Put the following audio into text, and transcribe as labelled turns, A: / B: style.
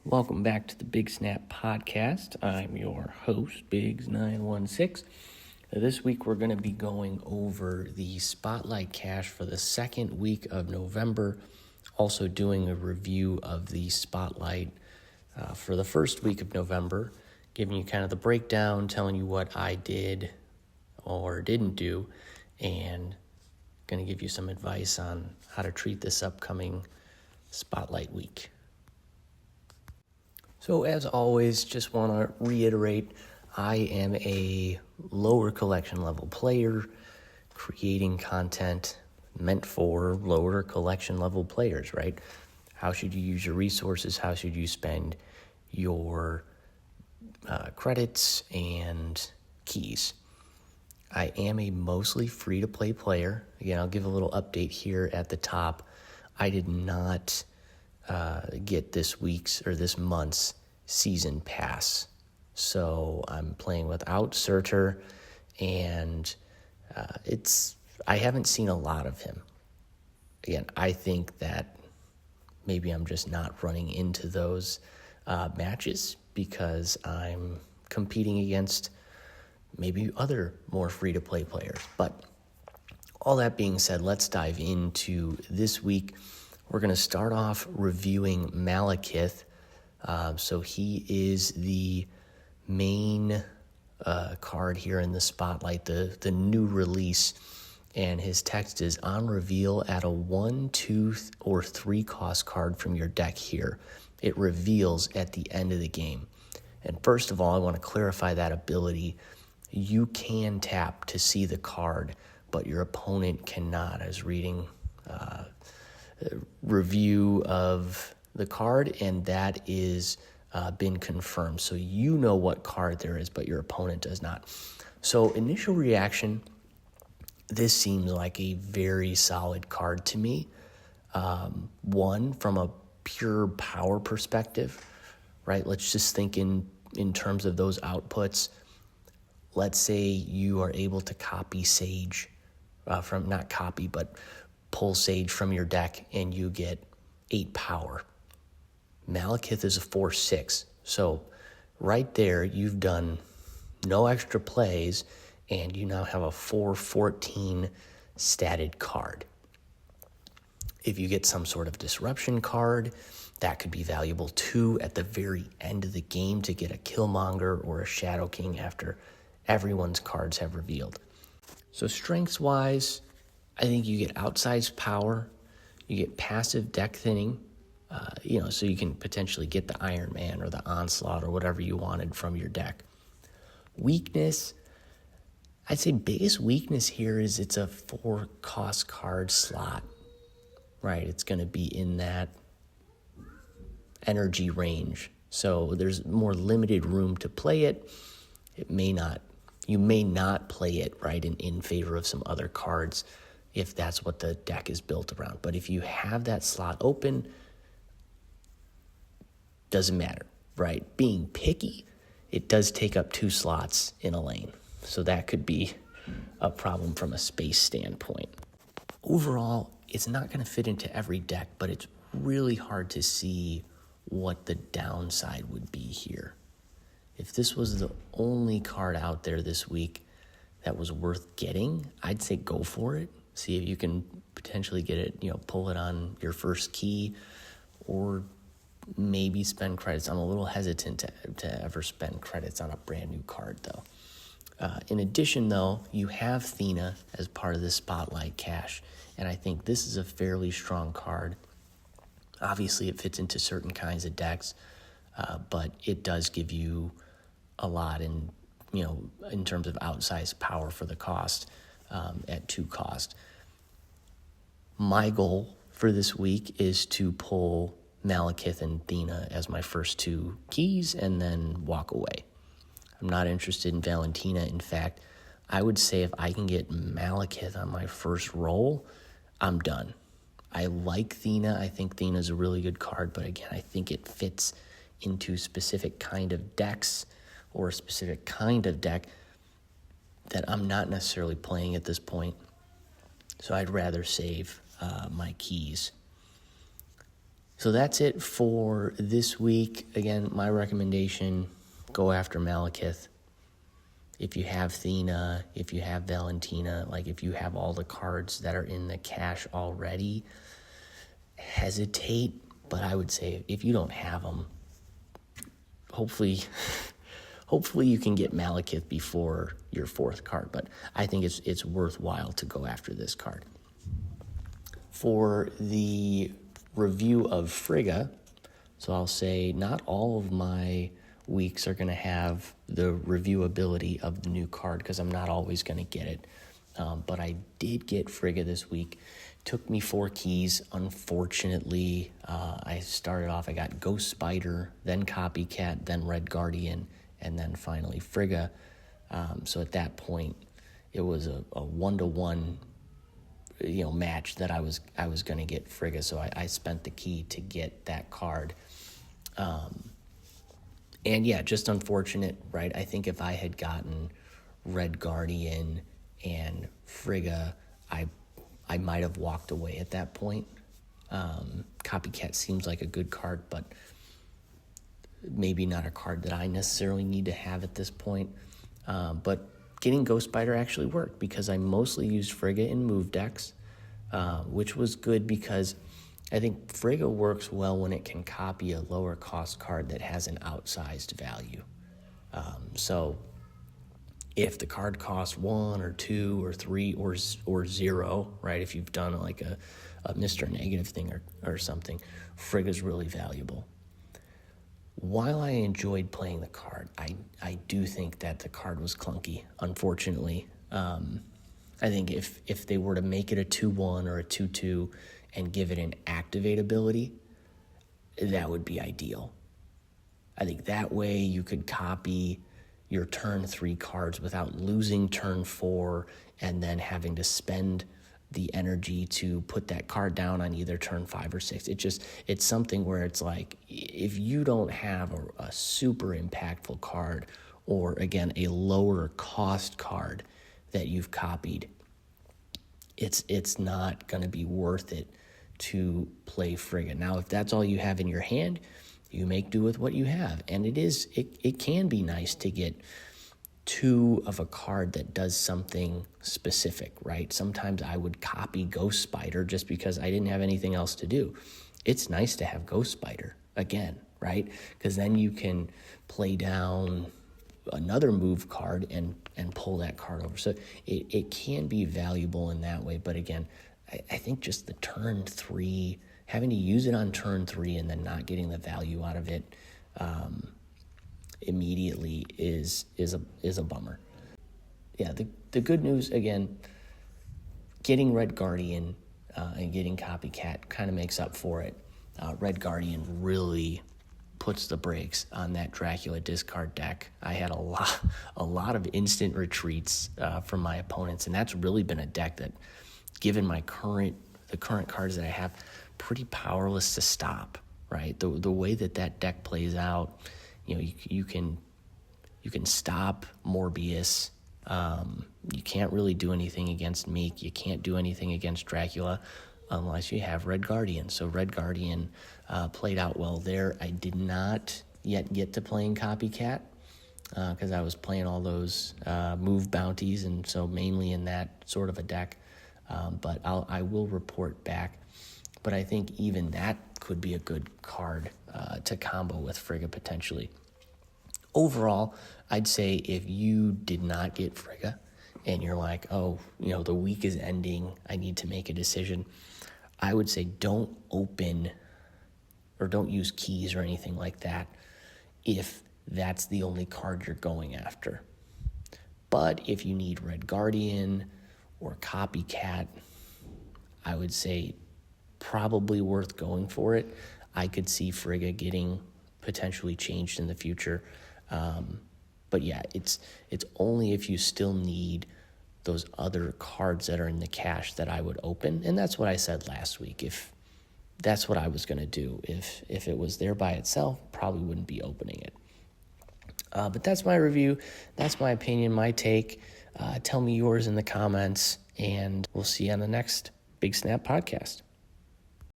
A: Welcome back to the Big Snap Podcast. I'm your host, Biggs916. This week we're going to be going over the Spotlight Cache for the second week of November, also doing a review of the Spotlight for the first week of November, giving you kind of the breakdown, telling you what I did or didn't do, and going to give you some advice on how to treat this upcoming Spotlight week. So as always, just want to reiterate, I am a lower collection level player creating content meant for lower collection level players, right? How should you use your resources? How should you spend your credits and keys? I am a mostly free-to-play player. Again, I'll give a little update here at the top. I did not get this month's season pass. So I'm playing without Surtur, and I haven't seen a lot of him. Again, I think that maybe I'm just not running into those matches because I'm competing against maybe other more free-to-play players. But all that being said, let's dive into this week. We're going to start off reviewing Malekith. So he is the main card here in the Spotlight, the new release, and his text is, on reveal, add a 1, 2, or 3 cost card from your deck here. It reveals at the end of the game. And first of all, I want to clarify that ability. You can tap to see the card, but your opponent cannot. I was reading a review of the card, and that is been confirmed. So you know what card there is, but your opponent does not. So initial reaction, this seems like a very solid card to me. One, from a pure power perspective, right? Let's just think in terms of those outputs. Let's say you are able to copy Sage pull Sage from your deck, and you get 8 power. Malekith is a 4/6. So right there, you've done no extra plays, and you now have a 4/14 statted card. If you get some sort of disruption card, that could be valuable too at the very end of the game to get a Killmonger or a Shadow King after everyone's cards have revealed. So strengths-wise, I think you get outsized power, you get passive deck thinning, so you can potentially get the Iron Man or the Onslaught or whatever you wanted from your deck. Weakness, I'd say biggest weakness here is it's a 4 cost card slot, right? It's going to be in that energy range. So there's more limited room to play it. You may not play it, right, in favor of some other cards if that's what the deck is built around. But if you have that slot open, doesn't matter, right? Being picky, it does take up 2 slots in a lane. So that could be a problem from a space standpoint. Overall, it's not going to fit into every deck, but it's really hard to see what the downside would be here. If this was the only card out there this week that was worth getting, I'd say go for it. See if you can potentially get it, pull it on your first key, or maybe spend credits. I'm a little hesitant to ever spend credits on a brand new card, though. In addition, though, you have Thena as part of the Spotlight Cache, and I think this is a fairly strong card. Obviously, it fits into certain kinds of decks, but it does give you a lot in terms of outsized power for the cost at 2 cost. My goal for this week is to pull Malekith and Thena as my first 2 keys and then walk away. I'm not interested in Valentina. In fact, I would say if I can get Malekith on my first roll, I'm done. I like Thena. I think Thena's a really good card, but again, I think it fits into specific kind of decks or a specific kind of deck that I'm not necessarily playing at this point. So I'd rather save my keys. So that's it for this week. Again, my recommendation, go after Malekith. If you have Thena, if you have Valentina, like if you have all the cards that are in the cache already, hesitate. But I would say if you don't have them, hopefully you can get Malekith before your fourth card. But I think it's worthwhile to go after this card. For the review of Frigga, so I'll say not all of my weeks are going to have the reviewability of the new card because I'm not always going to get it. But I did get Frigga this week. Took me 4 keys. Unfortunately, I started off, I got Ghost Spider, then Copycat, then Red Guardian, and then finally Frigga. So at that point, it was a 1-to-1 match that I was going to get Frigga, so I spent the key to get that card. And yeah, just unfortunate, right? I think if I had gotten Red Guardian and Frigga, I might have walked away at that point. Copycat seems like a good card, but maybe not a card that I necessarily need to have at this point. But getting Ghost Spider actually worked because I mostly used Frigga in move decks, which was good because I think Frigga works well when it can copy a lower cost card that has an outsized value. So if the card costs 1 or 2 or 3 or 0, right? If you've done like a Mr. Negative thing or something, Frigga's really valuable. While I enjoyed playing the card, I do think that the card was clunky, unfortunately. I think if they were to make it a 2-1 or a 2-2 and give it an activate ability, that would be ideal. I think that way you could copy your turn 3 cards without losing turn 4 and then having to spend the energy to put that card down on either turn 5 or 6. It's something where it's like, if you don't have a super impactful card or, again, a lower cost card that you've copied, it's not going to be worth it to play Frigga. Now, if that's all you have in your hand, you make do with what you have. And it can be nice to get 2 of a card that does something specific, right? Sometimes I would copy Ghost Spider just because I didn't have anything else to do. It's nice to have Ghost Spider again, right? Because then you can play down another move card and pull that card over. So it can be valuable in that way. But again, I think just the turn 3, having to use it on turn 3 and then not getting the value out of it immediately is a bummer. Yeah, the good news, again, getting Red Guardian and getting Copycat kind of makes up for it. Red Guardian really puts the brakes on that Dracula discard deck. I had a lot of instant retreats from my opponents, and that's really been a deck that, given the current cards that I have, pretty powerless to stop, right? The way that deck plays out, you can stop Morbius. You can't really do anything against Meek. You can't do anything against Dracula unless you have Red Guardian. So Red Guardian played out well there. I did not yet get to playing Copycat because I was playing all those move bounties, and so mainly in that sort of a deck. But I will report back. But I think even that could be a good card to combo with Frigga potentially. Overall, I'd say if you did not get Frigga and you're like, the week is ending, I need to make a decision, I would say don't open or don't use keys or anything like that if that's the only card you're going after. But if you need Red Guardian or Copycat, I would say probably worth going for it. I could see Frigga getting potentially changed in the future. But yeah, it's only if you still need those other cards that are in the cache that I would open. And that's what I said last week. If that's what I was going to do, if it was there by itself, probably wouldn't be opening it. But that's my review. That's my opinion, my take. Tell me yours in the comments, and we'll see you on the next Big Snap podcast.